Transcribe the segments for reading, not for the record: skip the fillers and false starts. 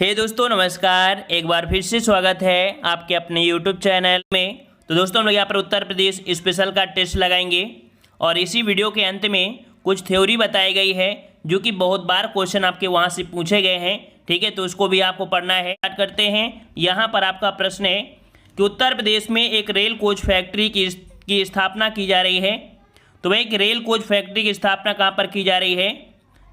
हे दोस्तों नमस्कार। एक बार फिर से स्वागत है आपके अपने YouTube चैनल में। तो दोस्तों हम लोग यहाँ पर उत्तर प्रदेश स्पेशल का टेस्ट लगाएंगे और इसी वीडियो के अंत में कुछ थ्योरी बताई गई है जो कि बहुत बार क्वेश्चन आपके वहाँ से पूछे गए हैं। ठीक है, तो उसको भी आपको पढ़ना है। स्टार्ट करते हैं। यहाँ पर आपका प्रश्न है कि उत्तर प्रदेश में एक रेल कोच फैक्ट्री की स्थापना की जा रही है। तो भाई एक रेल कोच फैक्ट्री की स्थापना कहाँ पर की जा रही है?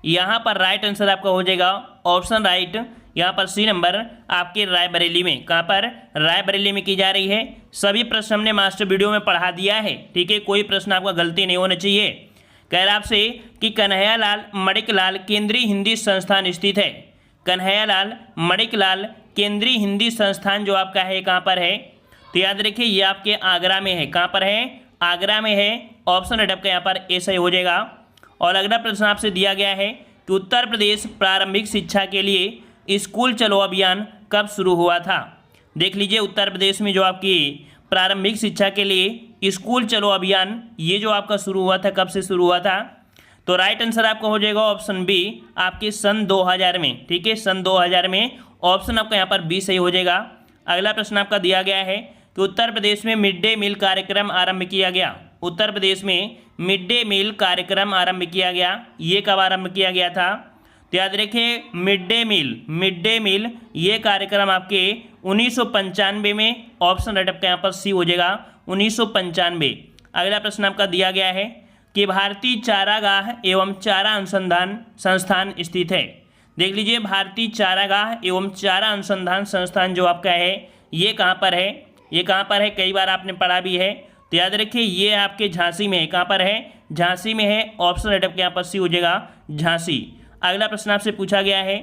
यहाँ पर राइट आंसर आपका हो जाएगा ऑप्शन राइट, यहाँ पर सी नंबर आपके रायबरेली में। कहाँ पर? रायबरेली में की जा रही है। सभी प्रश्न हमने मास्टर वीडियो में पढ़ा दिया है। ठीक है, कोई प्रश्न आपका गलती नहीं होना चाहिए। कह रहा आपसे कि कन्हैयालाल मणिकलाल केंद्रीय हिंदी संस्थान स्थित है। कन्हैयालाल मणिकलाल केंद्रीय हिंदी संस्थान जो आपका है कहाँ पर है? तो याद रखिए ये आपके आगरा में है। कहाँ पर है? आगरा में है। ऑप्शन राइट आपका यहाँ पर ए सही हो जाएगा। और अगला प्रश्न आपसे दिया गया है कि उत्तर प्रदेश प्रारंभिक शिक्षा के लिए स्कूल चलो अभियान कब शुरू हुआ था? देख लीजिए उत्तर प्रदेश में जो आपकी प्रारंभिक शिक्षा के लिए स्कूल चलो अभियान ये जो आपका शुरू हुआ था, कब से शुरू हुआ था? तो राइट आंसर आपका हो जाएगा ऑप्शन बी आपके सन 2000 में। ठीक है, सन 2000 में। ऑप्शन आपका यहाँ पर बी सही हो जाएगा। अगला प्रश्न आपका दिया गया है कि उत्तर प्रदेश में मिड डे मील कार्यक्रम आरंभ किया गया। उत्तर प्रदेश में मिड डे मील कार्यक्रम आरंभ किया गया, ये कब आरंभ किया गया था? तो याद रखिए मिड डे मील ये कार्यक्रम आपके 1995 में। ऑप्शन राइट आपका यहाँ पर सी हो जाएगा 1995। अगला प्रश्न आपका दिया गया है कि भारतीय चारागाह एवं चारा अनुसंधान संस्थान स्थित है। देख लीजिए भारतीय चारागाह एवं चारा अनुसंधान संस्थान जो आपका है ये कहाँ पर है? ये कहाँ पर है? कई बार आपने पढ़ा भी है। तो याद रखिए ये आपके झांसी में है। कहाँ पर है? झांसी में है। ऑप्शन राइट आपके यहाँ पर सी हो जाएगा झांसी। अगला प्रश्न आपसे पूछा गया है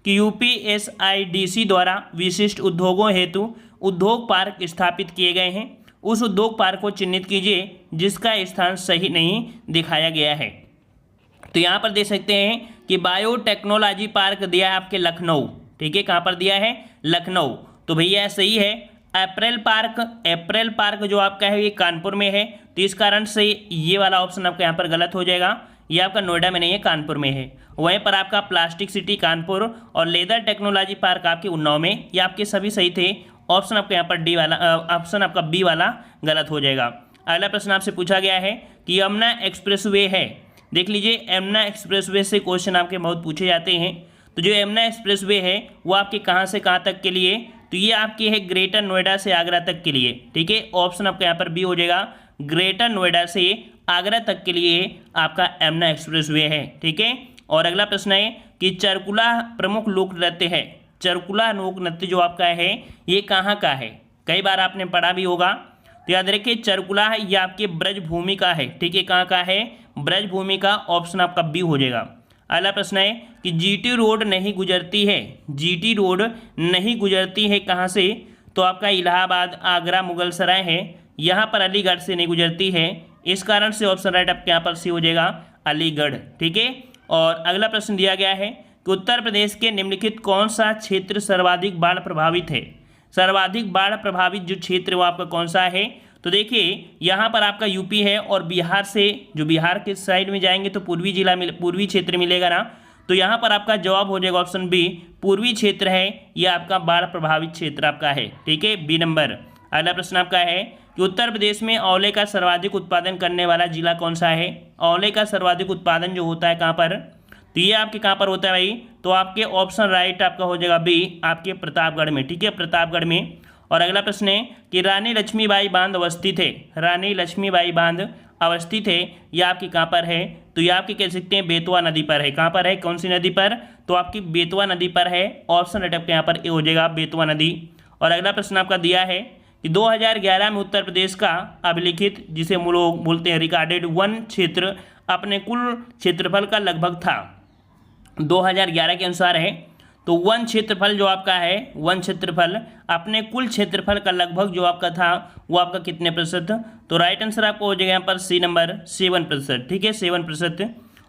कि यूपीएसआईडीसी द्वारा विशिष्ट उद्योगों हेतु उद्योग पार्क स्थापित किए गए हैं। उस उद्योग पार्क को चिन्हित कीजिए जिसका स्थान सही नहीं दिखाया गया है। तो यहाँ पर देख सकते हैं कि बायोटेक्नोलॉजी पार्क दिया है आपके लखनऊ। ठीक है, कहाँ पर दिया है? लखनऊ। तो भैया सही है। अप्रैल पार्क जो आपका है ये कानपुर में है। तो इस कारण से ये वाला ऑप्शन आपका यहाँ पर गलत हो जाएगा। ये आपका नोएडा में नहीं है, कानपुर में है। वहीं पर आपका प्लास्टिक सिटी कानपुर और लेदर टेक्नोलॉजी पार्क आपके उन्नाव में। ये आपके सभी सही थे। ऑप्शन आपका यहाँ पर डी वाला, ऑप्शन आपका बी वाला गलत हो जाएगा। अगला प्रश्न आपसे पूछा गया है कि यमुना एक्सप्रेसवे है। देख लीजिए यमुना एक्सप्रेसवे से क्वेश्चन आपके बहुत पूछे जाते हैं। तो जो यमुना एक्सप्रेसवे है वो आपके कहाँ से कहाँ तक के लिए? तो ये आपकी है ग्रेटर नोएडा से आगरा तक के लिए। ठीक है, ऑप्शन आपका यहाँ पर बी हो जाएगा। ग्रेटर नोएडा से आगरा तक के लिए आपका यमुना एक्सप्रेसवे है। ठीक है, और अगला प्रश्न है कि चरकुला प्रमुख लोक नृत्य है। चरकुला लोक नृत्य जो आपका है ये कहाँ का है? कई बार आपने पढ़ा भी होगा। तो याद रखिए चरकुला है ये आपके ब्रजभूमि का है। ठीक है, कहाँ का है? ब्रजभूमि का। ऑप्शन आपका बी हो जाएगा। अगला प्रश्न है कि जीटी रोड नहीं गुजरती है। जीटी रोड नहीं गुजरती है कहाँ से? तो आपका इलाहाबाद, आगरा, मुगलसराय है। यहाँ पर अलीगढ़ से नहीं गुजरती है। इस कारण से ऑप्शन राइट आपके यहाँ पर सी हो जाएगा अलीगढ़। ठीक है, और अगला प्रश्न दिया गया है कि उत्तर प्रदेश के निम्नलिखित कौन सा क्षेत्र सर्वाधिक बाढ़ प्रभावित है? सर्वाधिक बाढ़ प्रभावित जो क्षेत्र वो आपका कौन सा है? तो देखिए यहाँ पर आपका यूपी है और बिहार से जो बिहार के साइड में जाएंगे तो पूर्वी क्षेत्र मिलेगा ना। तो यहाँ पर आपका जवाब हो जाएगा ऑप्शन बी, पूर्वी क्षेत्र है यह आपका बाढ़ प्रभावित क्षेत्र आपका है। ठीक है, बी नंबर। अगला प्रश्न आपका है कि उत्तर प्रदेश में आंवले का सर्वाधिक उत्पादन करने वाला जिला कौन सा है? आंवले का सर्वाधिक उत्पादन जो होता है कहाँ पर? तो ये आपके कहाँ पर होता है भाई? तो आपके ऑप्शन राइट आपका हो जाएगा बी, आपके प्रतापगढ़ में। ठीक है, प्रतापगढ़ में। और अगला प्रश्न है कि रानी लक्ष्मीबाई बांध अवस्थित है। रानी लक्ष्मीबाई बांध अवस्थित है यह आपकी कहाँ पर है? तो ये आपके कह सकते हैं बेतवा नदी पर है। कहाँ पर है? कौन सी नदी पर? तो आपकी बेतवा नदी पर है। ऑप्शन राइट आपके यहाँ पर ए हो जाएगा बेतवा नदी। और अगला प्रश्न आपका दिया है कि 2011 में उत्तर प्रदेश का अभिलिखित जिसे हम लोग बोलते हैं रिकॉर्डेड वन क्षेत्र अपने कुल क्षेत्रफल का लगभग था। 2011 के अनुसार है। तो वन क्षेत्रफल जो आपका है, वन क्षेत्रफल अपने कुल क्षेत्रफल का लगभग जो आपका था वो आपका कितने प्रतिशत? तो राइट आंसर आपको हो जाएगा यहाँ पर सी नंबर 7%। ठीक है, 7%।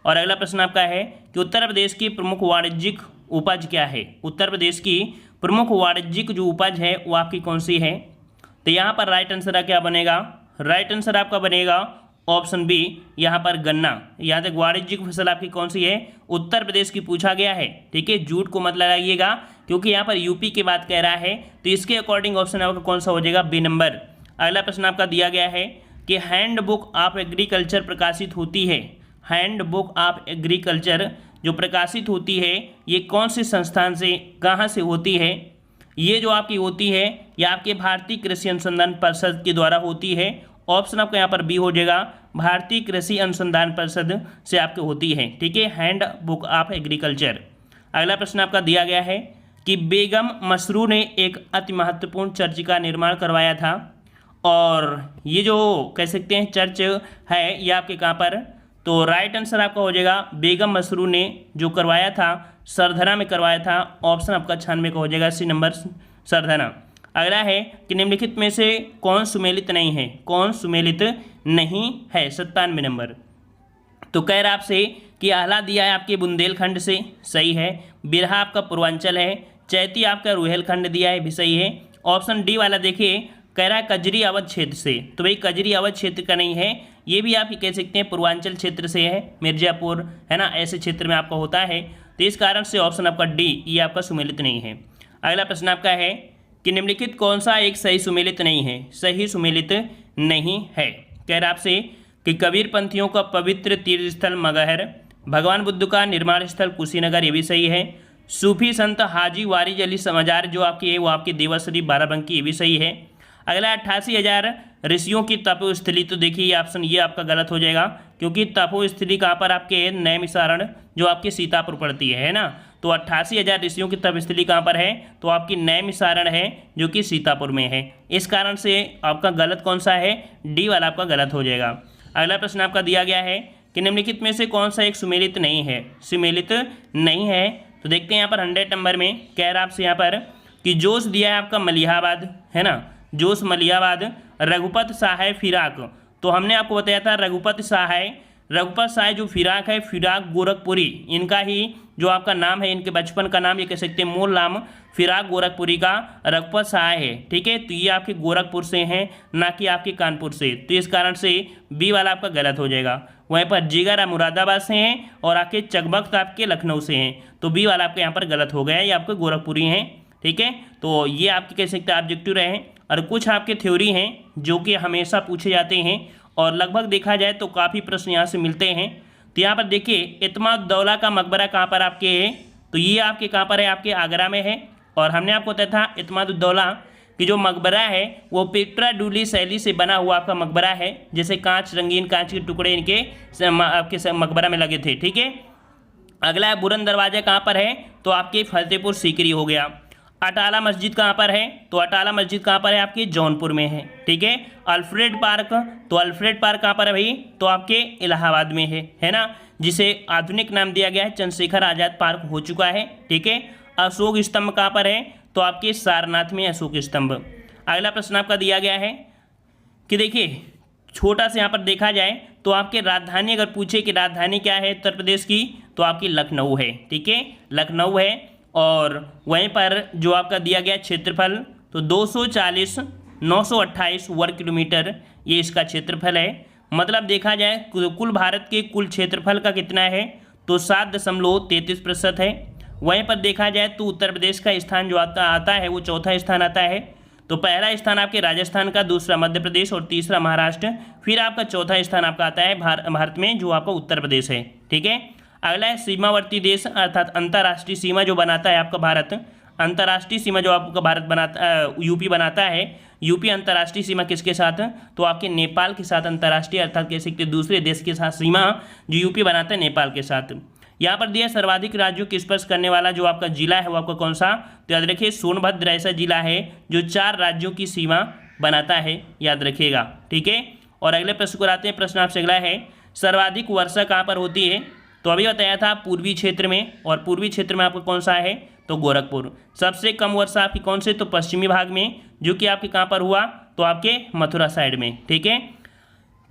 और अगला प्रश्न आपका है कि उत्तर प्रदेश की प्रमुख वाणिज्यिक उपज क्या है? उत्तर प्रदेश की प्रमुख वाणिज्यिक जो उपज है वो आपकी कौन सी है? तो यहाँ पर राइट आंसर क्या बनेगा? राइट आंसर आपका बनेगा ऑप्शन बी, यहाँ पर गन्ना। यहाँ तक वाणिज्यिक फसल आपकी कौन सी है? उत्तर प्रदेश की पूछा गया है। ठीक है, झूठ को मत लगाइएगा क्योंकि यहाँ पर यूपी की बात कह रहा है, तो इसके अकॉर्डिंग ऑप्शन आपका कौन सा हो जाएगा, बी नंबर। अगला प्रश्न आपका दिया गया है कि हैंडबुक ऑफ एग्रीकल्चर प्रकाशित होती है, हैंडबुक ऑफ एग्रीकल्चर जो प्रकाशित होती है ये कौन से संस्थान से, कहाँ से होती है। ये जो आपकी होती है ये आपके भारतीय कृषि अनुसंधान परिषद के द्वारा होती है। ऑप्शन आपका यहाँ पर बी हो जाएगा, भारतीय कृषि अनुसंधान परिषद से आपके होती है, ठीक है, हैंड बुक ऑफ एग्रीकल्चर। अगला प्रश्न आपका दिया गया है कि बेगम मसरू ने एक अति महत्वपूर्ण चर्च का निर्माण करवाया था, और ये जो कह सकते हैं चर्च है ये आपके कहाँ पर, तो राइट आंसर आपका हो जाएगा बेगम मसरू ने जो करवाया था सरधना में करवाया था। ऑप्शन आपका 96 का हो जाएगा, सी नंबर सरधना। अगला है कि निम्नलिखित में से कौन सुमेलित नहीं है, कौन सुमेलित नहीं है, 97 नंबर। तो कह रहा आपसे कि आह्ला दिया है आपके बुंदेलखंड से, सही है। बिरहा आपका पूर्वांचल है। चैती आपका रुहेलखंड दिया है, भी सही है। ऑप्शन डी वाला देखिए कह रहा है कजरी अवध क्षेत्र से, तो भाई कजरी अवध क्षेत्र का नहीं है, ये भी आप कह सकते हैं पूर्वांचल क्षेत्र से है, मिर्जापुर है ना, ऐसे क्षेत्र में आपका होता है। तो इस कारण से ऑप्शन आपका डी ये आपका सुमेलित नहीं है। अगला प्रश्न आपका है कि निम्नलिखित कौन सा एक सही सुमेलित नहीं है, सही सुमेलित नहीं है। कह रहा आपसे कि कबीर पंथियों का पवित्र तीर्थ स्थल मगहर, भगवान बुद्ध का निर्माण स्थल कुशीनगर, ये भी सही है। सूफी संत हाजी वारिज अली मजार जो आपकी है वो आपकी देवाश्री बाराबंकी, ये भी सही है। अगला 88,000 ऋषियों की तपोस्थली, तो देखिए ये ऑप्शन ये आपका गलत हो जाएगा, क्योंकि तपोस्थली कहाँ पर आपके नैमिषारण जो आपके सीतापुर पड़ती है ना, तो 88,000 ऋषियों की तपस्थली कहाँ पर है, तो आपकी नैमिषारण है जो कि सीतापुर में है। इस कारण से आपका गलत कौन सा है, डी वाला आपका गलत हो जाएगा। अगला प्रश्न आपका दिया गया है कि निम्नलिखित में से कौन सा एक सुमेलित नहीं है, सुमेलित नहीं है। तो देखते हैं यहाँ पर 100 नंबर में कह रहा आपसे यहाँ पर कि जोश दिया है आपका मलिहाबाद, है ना, जोश मलिहाबाद, रघुपत सहाय फिराक। तो हमने आपको बताया था रघुपत सहाय जो फिराक है, फिराक गोरखपुरी, इनका ही जो आपका नाम है, इनके बचपन का नाम ये कह सकते हैं, मूल नाम फिराक गोरखपुरी का रघुपत सहाय है, ठीक है। तो ये आपके गोरखपुर से हैं, ना कि आपके कानपुर से, तो इस कारण से बी वाला आपका गलत हो जाएगा। वहीं पर जिगर मुरादाबाद से हैं और आपके चकबख्त आपके लखनऊ से हैं, तो बी वाला आपके यहाँ पर गलत हो गया, ये आपके गोरखपुरी हैं, ठीक है। तो ये आपके कह सकते हैं ऑब्जेक्टिव रहे। और कुछ आपके थ्योरी हैं जो कि हमेशा पूछे जाते हैं और लगभग देखा जाए तो काफ़ी प्रश्न यहाँ से मिलते हैं। तो यहाँ पर देखिए इत्माद-उद-दौला का मकबरा कहाँ पर आपके है, तो ये आपके कहाँ पर है, आपके आगरा में है। और हमने आपको बताया था इत्माद-उद-दौला कि जो मकबरा है वो पेट्रा डूली शैली से बना हुआ आपका मकबरा है, जैसे कांच, रंगीन कांच के टुकड़े इनके आपके मकबरा में लगे थे, ठीक है। अगला है बुलंद दरवाजा कहाँ पर है, तो आपके फतेहपुर सीकरी हो गया। अटाला मस्जिद कहाँ पर है, तो अटाला मस्जिद कहाँ पर है, आपके जौनपुर में है, ठीक है। अल्फ्रेड पार्क, तो अल्फ्रेड पार्क कहाँ पर है भाई, तो आपके इलाहाबाद में है ना, जिसे आधुनिक नाम दिया गया है चंद्रशेखर आज़ाद पार्क हो चुका है, ठीक है। अशोक स्तंभ कहाँ पर है, तो आपके सारनाथ में अशोक स्तंभ। अगला प्रश्न आपका दिया गया है कि देखिए छोटा से यहाँ पर देखा जाए तो आपके राजधानी अगर पूछे कि राजधानी क्या है उत्तर प्रदेश की, तो आपकी लखनऊ है, ठीक है, लखनऊ है। और वहीं पर जो आपका दिया गया क्षेत्रफल, तो 240,928 वर्ग किलोमीटर ये इसका क्षेत्रफल है। मतलब देखा जाए कुल भारत के कुल क्षेत्रफल का कितना है, तो 7.33% है। वहीं पर देखा जाए तो उत्तर प्रदेश का स्थान जो आता है वो चौथा स्थान आता है। तो पहला स्थान आपके राजस्थान का, दूसरा मध्य प्रदेश और तीसरा महाराष्ट्र, फिर आपका चौथा स्थान आपका आता है भारत में जो आपका उत्तर प्रदेश है, ठीक है। अगला है सीमावर्ती देश अर्थात अंतर्राष्ट्रीय सीमा जो बनाता है आपका भारत, अंतर्राष्ट्रीय सीमा जो आपका भारत बनाता यूपी बनाता है, यूपी अंतर्राष्ट्रीय सीमा किसके साथ, तो आपके नेपाल के साथ अंतर्राष्ट्रीय अर्थात कह सकते दूसरे देश के साथ सीमा जो यूपी बनाता है नेपाल के साथ। यहाँ पर दिया सर्वाधिक राज्यों की स्पर्श करने वाला जो आपका जिला है वो आपका कौन सा, तो याद रखिए सोनभद्र ऐसा जिला है जो 4 राज्यों की सीमा बनाता है, याद रखिएगा, ठीक है। और अगले प्रश्न को आते हैं। प्रश्न आपसे अगला है सर्वाधिक वर्षा कहाँ पर होती है, तो अभी बताया था पूर्वी क्षेत्र में, और पूर्वी क्षेत्र में आपका कौन सा है, तो गोरखपुर। सबसे कम वर्षा आपकी कौन से, तो पश्चिमी भाग में, जो कि आपके कहाँ पर हुआ, तो आपके मथुरा साइड में, ठीक है।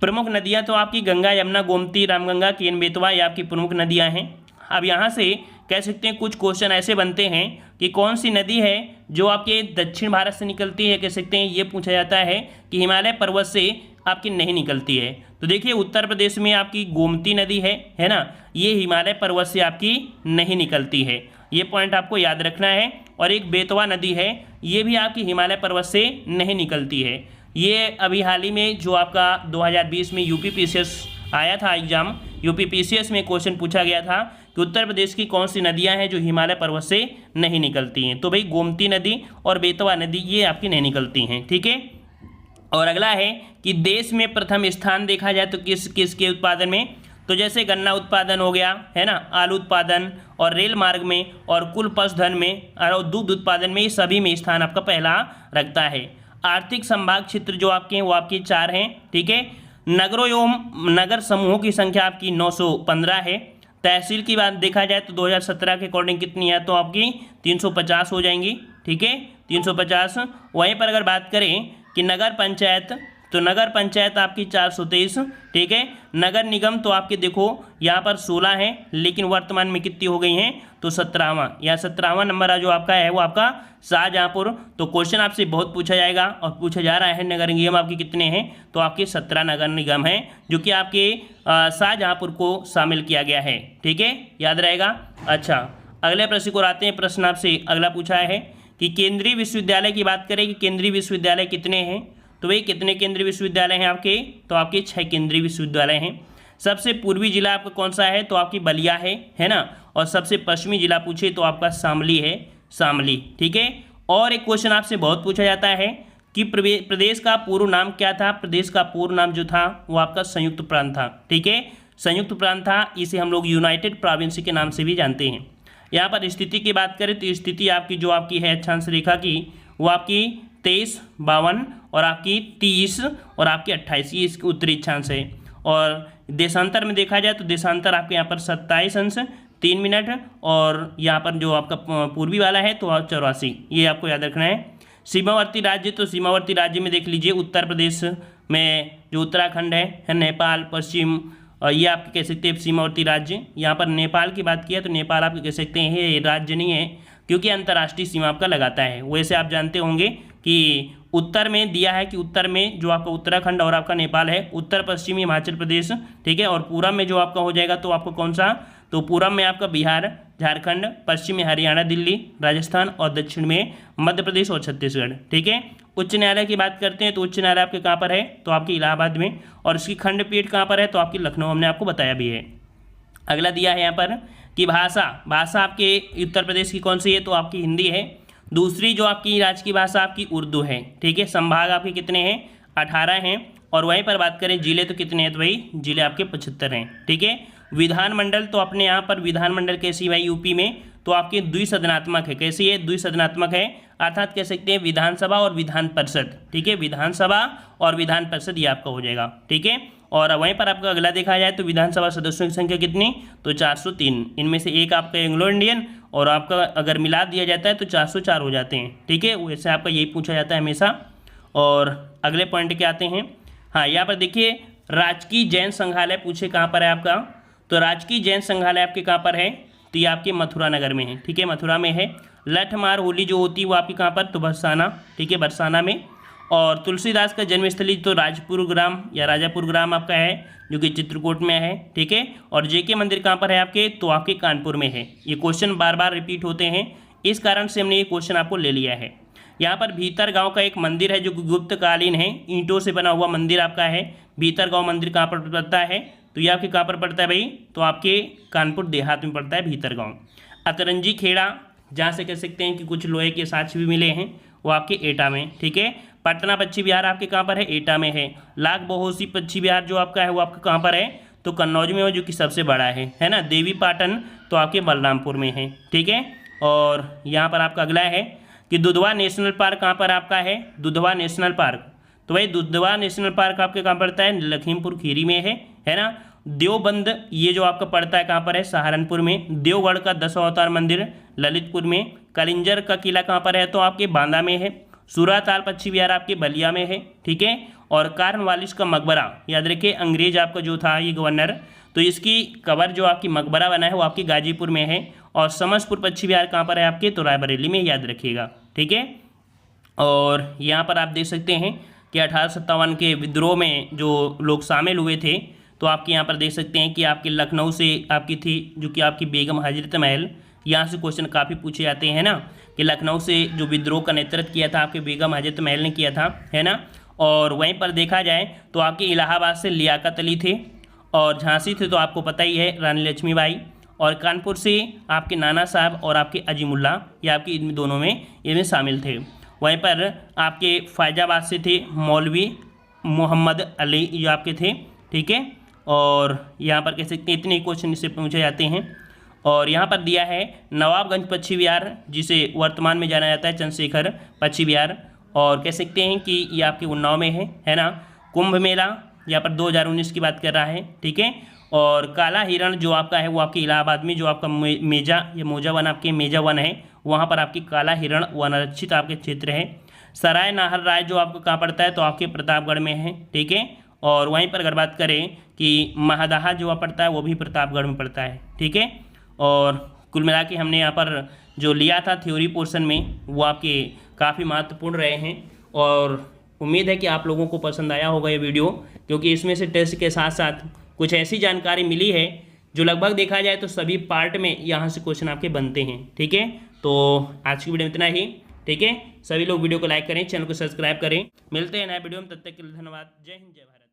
प्रमुख नदियाँ तो आपकी गंगा, यमुना, गोमती, रामगंगा, केन बेतवा ये आपकी प्रमुख नदियाँ हैं। अब यहाँ से कह सकते हैं कुछ क्वेश्चन ऐसे बनते हैं कि कौन सी नदी है जो आपके दक्षिण भारत से निकलती है, कह सकते हैं ये पूछा जाता है कि हिमालय पर्वत से आपकी नहीं निकलती है। तो देखिए उत्तर प्रदेश में आपकी गोमती नदी है ना, ये हिमालय पर्वत से आपकी नहीं निकलती है, ये पॉइंट आपको याद रखना है। और एक बेतवा नदी है, ये भी आपकी हिमालय पर्वत से नहीं निकलती है। ये अभी हाल ही में जो आपका 2020 में यूपीपीसीएस आया था एग्जाम, यूपीपीसीएस में क्वेश्चन पूछा गया था कि उत्तर प्रदेश की कौन सी नदियां हैं जो हिमालय पर्वत से नहीं निकलती हैं, तो भाई गोमती नदी और बेतवा नदी ये आपकी नहीं निकलती हैं, ठीक है। और अगला है कि देश में प्रथम स्थान देखा जाए तो किसके उत्पादन में, तो जैसे गन्ना उत्पादन हो गया है ना, आलू उत्पादन और रेल मार्ग में और कुल पशुधन में और दुग्ध उत्पादन में, ये सभी में स्थान आपका पहला रखता है। आर्थिक संभाग क्षेत्र जो आपके हैं वो आपके 4 हैं, ठीक है। नगरों एवं नगर समूहों की संख्या आपकी 915 है। तहसील की बात देखा जाए तो 2017 के अकॉर्डिंग कितनी है, तो आपकी 350 हो जाएंगी, ठीक है, 350। वहीं पर अगर बात करें कि नगर पंचायत, तो नगर पंचायत आपकी 423, ठीक है। नगर निगम तो आपके देखो यहाँ पर 16 हैं, लेकिन वर्तमान में कितनी हो गई हैं, तो 17वां या 17वां नंबर जो आपका है वो आपका शाहजहाँपुर। तो क्वेश्चन आपसे बहुत पूछा जाएगा और पूछा जा रहा है नगर निगम आपके कितने हैं, तो आपके 17 नगर निगम हैं जो कि आपके शाहजहाँपुर को शामिल किया गया है, ठीक है, याद रहेगा। अच्छा, अगले प्रश्न को आते हैं। प्रश्न आपसे अगला पूछा है कि केंद्रीय विश्वविद्यालय की बात करें कि केंद्रीय विश्वविद्यालय कितने हैं, तो भाई कितने केंद्रीय विश्वविद्यालय हैं आपके, तो आपके 6 केंद्रीय विश्वविद्यालय हैं। सबसे पूर्वी जिला आपका कौन सा है, तो आपकी बलिया है ना। और सबसे पश्चिमी जिला पूछे तो आपका शामली है, शामली, ठीक है। और एक क्वेश्चन आपसे बहुत पूछा जाता है कि प्रदेश का पूर्व नाम क्या था। प्रदेश का पूर्व नाम जो था वो आपका संयुक्त प्रांत था, ठीक है, संयुक्त प्रांत था। इसे हम लोग यूनाइटेड प्रोविंस के नाम से भी जानते हैं। यहाँ पर स्थिति की बात करें तो स्थिति आपकी जो आपकी है अक्षांश रेखा की वो आपकी 23, 52 और आपकी 30 और आपकी 28, ये इसकी उत्तरी अक्षांश है। और देशांतर में देखा जाए तो देशांतर आपके यहाँ पर 27 अंश 3 मिनट और यहाँ पर जो आपका पूर्वी वाला है तो 84, ये आपको याद रखना है। सीमावर्ती राज्य, तो सीमावर्ती राज्य में देख लीजिए उत्तर प्रदेश में जो उत्तराखंड है नेपाल, पश्चिम, ये आपके कह सकते हैं सीमावर्ती राज्य। यहाँ पर नेपाल की बात किया तो नेपाल आपके कह सकते हैं ये राज्य नहीं है क्योंकि अंतर्राष्ट्रीय सीमा आपका लगाता है। वैसे आप जानते होंगे कि उत्तर में दिया है कि उत्तर में जो आपका उत्तराखंड और आपका नेपाल है, उत्तर पश्चिमी हिमाचल प्रदेश, ठीक है, और पूरब में जो आपका हो जाएगा तो आपको कौन सा, तो पूरब में आपका बिहार, झारखंड, पश्चिम में हरियाणा, दिल्ली, राजस्थान और दक्षिण में मध्य प्रदेश और छत्तीसगढ़, ठीक है। उच्च न्यायालय की बात करते हैं तो उच्च न्यायालय आपके कहाँ पर है, तो आपकी इलाहाबाद में, और इसकी खंडपीठ कहाँ पर है, तो आपकी लखनऊ, हमने आपको बताया भी है। अगला दिया है यहाँ पर कि भाषा आपके उत्तर प्रदेश की कौन सी है, तो आपकी हिंदी है। दूसरी जो आपकी राज्य की भाषा आपकी उर्दू है, ठीक है। संभाग आपके कितने हैं, 18 हैं। और वहीं पर बात करें जिले तो कितने हैं, तो भाई जिले आपके 75 हैं, ठीक है। विधानमंडल तो अपने यहाँ पर विधानमंडल कैसी भाई यूपी में, तो आपके द्विसदनात्मक है। कैसी है, द्विसदनात्मक है, अर्थात कह सकते हैं विधानसभा और विधान परिषद, ठीक है, विधानसभा और विधान परिषद ये आपका हो जाएगा, ठीक है। और वहीं पर आपका अगला देखा जाए तो विधानसभा सदस्यों की संख्या कितनी, तो 403, इनमें से एक आपका एंग्लो इंडियन और आपका अगर मिला दिया जाता है तो 404 हो जाते हैं, ठीक है। वैसे आपका यही पूछा जाता है हमेशा। और अगले पॉइंट के आते हैं। हाँ, यहाँ पर देखिए राजकीय जैन संग्रहालय पूछे कहाँ पर है आपका, तो राजकीय जैन संग्रहालय आपके कहाँ पर है, तो ये आपके मथुरा नगर में है, ठीक है, मथुरा में है। लठमार होली जो होती है वो आपकी कहाँ पर, तो बरसाना, ठीक है, बरसाना में। और तुलसीदास का जन्मस्थली तो राजपुर ग्राम या राजापुर ग्राम आपका है जो कि चित्रकूट में है, ठीक है। और जेके मंदिर कहाँ पर है आपके, तो आपके कानपुर में है। ये क्वेश्चन बार बार रिपीट होते हैं, इस कारण से हमने ये क्वेश्चन आपको ले लिया है। यहाँ पर भीतर गांव का एक मंदिर है जो गुप्तकालीन है, ईंटों से बना हुआ मंदिर आपका है। भीतर गांव मंदिर कहाँ पर पड़ता है, तो ये आपके कहाँ पर पड़ता है भाई, तो आपके कानपुर देहात में पड़ता है भीतर गाँव। अतरंजी खेड़ा जहाँ से कह सकते हैं कि कुछ लोहे के साक्ष्य भी मिले हैं, वो आपके एटा में, ठीक है। पटना पक्षी विहार आपके कहाँ पर है, एटा में है। लाख बहोसी पक्षी विहार जो आपका है वो आपका कहाँ पर है, तो कन्नौज में हो जो कि सबसे बड़ा है ना। देवी पाटन तो आपके बलरामपुर में है, ठीक है। और यहाँ पर आपका अगला है कि दुधवा नेशनल पार्क कहाँ पर आपका है, दुधवा नेशनल पार्क, तो भाई दुधवा नेशनल पार्क आपके कहाँ पड़ता है, लखीमपुर खीरी में है ना। देवबंद ये जो आपका पड़ता है कहाँ पर है, सहारनपुर में। देवगढ़ का 10 अवतार मंदिर ललितपुर में। कलिंजर का किला कहाँ पर है, तो आपके बांदा में है। सूराताल पक्षी विहार आपके बलिया में है, ठीक है। और कार्नवालिस का मकबरा, याद रखिए अंग्रेज आपका जो था ये गवर्नर, तो इसकी कबर जो आपकी मकबरा बना है वो आपकी गाजीपुर में है। और समसपुर पक्षी विहार कहाँ पर है आपके, तो रायबरेली में, याद रखिएगा, ठीक है। और यहाँ पर आप देख सकते हैं कि 1857 के विद्रोह में जो लोग शामिल हुए थे, तो आपके यहाँ पर देख सकते हैं कि आपके लखनऊ से आपकी थी जो कि आपकी बेगम हजरत महल, यहाँ से क्वेश्चन काफ़ी पूछे जाते हैं ना। कि लखनऊ से जो विद्रोह का नेतृत्व किया था आपके बेगम हजरत महल ने किया था, है ना। और वहीं पर देखा जाए तो आपके इलाहाबाद से लियाकत अली थे, और झांसी से तो आपको पता ही है रानी लक्ष्मीबाई, और कानपुर से आपके नाना साहब और आपके अजीमुल्ला, ये आपके इन दोनों में इनमें शामिल थे। वहीं पर आपके फैजाबाद से थे मौलवी मोहम्मद अली, ये आपके थे, ठीक है। और यहाँ पर कह सकते हैं इतने क्वेश्चन इससे पूछे जाते हैं। और यहाँ पर दिया है नवाबगंज पश्चिम बिहार, जिसे वर्तमान में जाना जाता है चंद्रशेखर पश्चिम बिहार, और कह सकते हैं कि ये आपके उन्नाव में है ना। कुंभ मेला यहाँ पर 2019 की बात कर रहा है, ठीक है। और काला हिरण जो आपका है वो आपके इलाहाबाद में, जो आपका मेजा या मोजा वन, आपके मेजा वन है, वहाँ पर आपकी काला हिरण वनरक्षित आपके क्षेत्र है। सराय नाहर राय जो आपको कहाँ पड़ता है, तो आपके प्रतापगढ़ में है, ठीक है। और वहीं पर अगर बात करें कि महदाहा जो पड़ता है वो भी प्रतापगढ़ में पड़ता है, ठीक है। और कुल मिला के हमने यहाँ पर जो लिया था थ्योरी पोर्शन में वो आपके काफ़ी महत्वपूर्ण रहे हैं, और उम्मीद है कि आप लोगों को पसंद आया होगा ये वीडियो, क्योंकि इसमें से टेस्ट के साथ साथ कुछ ऐसी जानकारी मिली है जो लगभग देखा जाए तो सभी पार्ट में यहाँ से क्वेश्चन आपके बनते हैं, ठीक है। तो आज की वीडियो में इतना ही, ठीक है। सभी लोग वीडियो को लाइक करें, चैनल को सब्सक्राइब करें। मिलते हैं नए वीडियो में, तब तक के लिए धन्यवाद। जय हिंद, जय भारत।